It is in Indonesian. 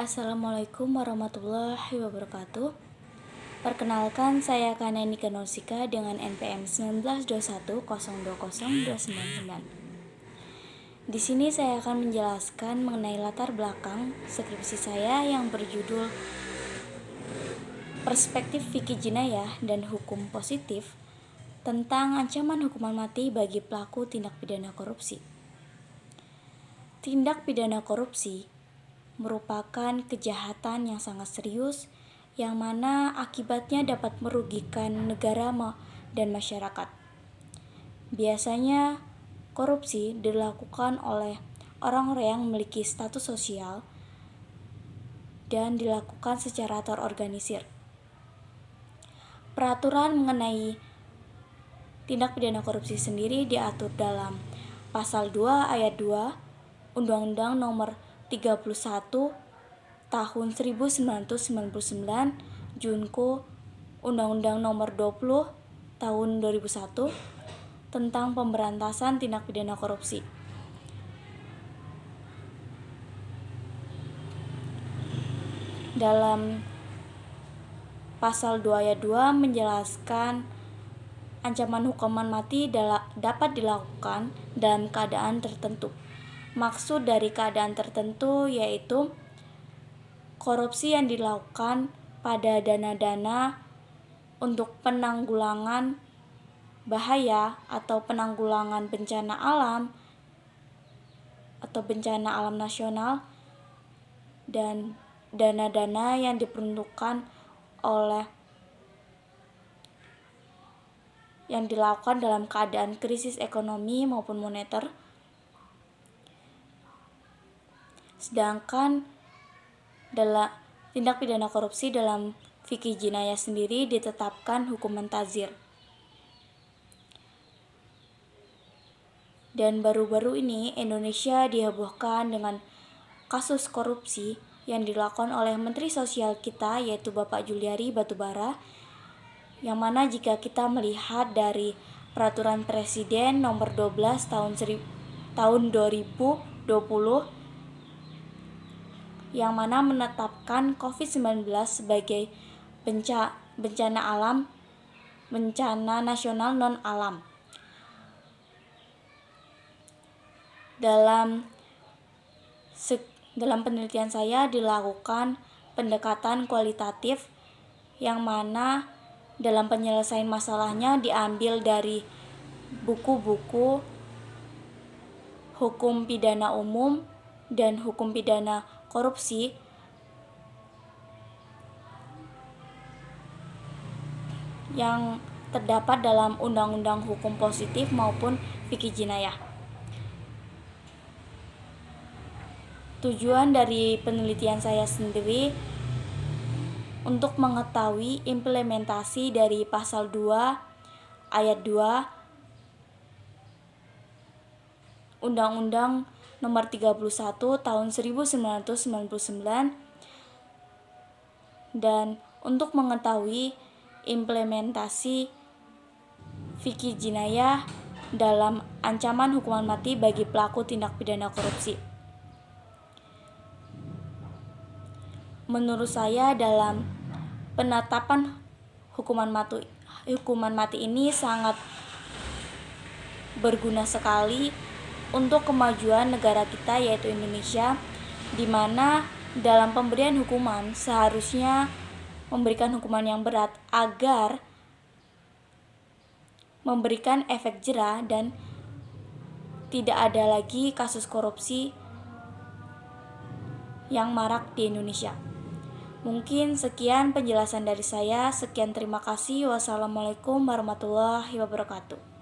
Assalamualaikum warahmatullahi wabarakatuh. Perkenalkan, saya Kaneni Kanosika dengan NPM 1921020299. Di sini saya akan menjelaskan mengenai latar belakang skripsi saya yang berjudul Perspektif Fikih Jinayah dan Hukum Positif tentang ancaman hukuman mati bagi pelaku tindak pidana korupsi. Tindak pidana korupsi merupakan kejahatan yang sangat serius yang mana akibatnya dapat merugikan negara dan masyarakat. Biasanya korupsi dilakukan oleh orang-orang yang memiliki status sosial dan dilakukan secara terorganisir. Peraturan mengenai tindak pidana korupsi sendiri diatur dalam Pasal 2 Ayat 2 Undang-Undang Nomor 31 Tahun 1999 Junko Undang-Undang Nomor 20 Tahun 2001 tentang pemberantasan tindak pidana korupsi. Dalam Pasal 2 Ayat 2 menjelaskan ancaman hukuman mati dapat dilakukan dalam keadaan tertentu. Maksud dari keadaan tertentu yaitu korupsi yang dilakukan pada dana-dana untuk penanggulangan bahaya atau penanggulangan bencana alam atau bencana alam nasional, dan dana-dana yang diperuntukkan yang dilakukan dalam keadaan krisis ekonomi maupun moneter. Sedangkan dalam tindak pidana korupsi dalam fikih jinayah sendiri ditetapkan hukuman ta'zir. Dan baru-baru ini Indonesia dihebohkan dengan kasus korupsi yang dilakukan oleh Menteri Sosial kita, yaitu Bapak Juliari Batubara, yang mana jika kita melihat dari Peraturan Presiden Nomor 12 tahun 2020 yang mana menetapkan COVID-19 sebagai bencana alam, bencana nasional non-alam. Dalam penelitian saya dilakukan pendekatan kualitatif yang mana dalam penyelesaian masalahnya diambil dari buku-buku hukum pidana umum dan hukum pidana korupsi yang terdapat dalam Undang-Undang Hukum Positif maupun Fikih Jinayah. Tujuan dari penelitian saya sendiri untuk mengetahui implementasi dari Pasal 2 Ayat 2 Undang-Undang Nomor 31 Tahun 1999 dan untuk mengetahui implementasi fikih jinayah dalam ancaman hukuman mati bagi pelaku tindak pidana korupsi. Menurut saya dalam penetapan hukuman mati ini sangat berguna sekali untuk kemajuan negara kita, yaitu Indonesia, di mana dalam pemberian hukuman seharusnya memberikan hukuman yang berat agar memberikan efek jera dan tidak ada lagi kasus korupsi yang marak di Indonesia. Mungkin sekian penjelasan dari saya. Sekian, terima kasih. Wassalamualaikum warahmatullahi wabarakatuh.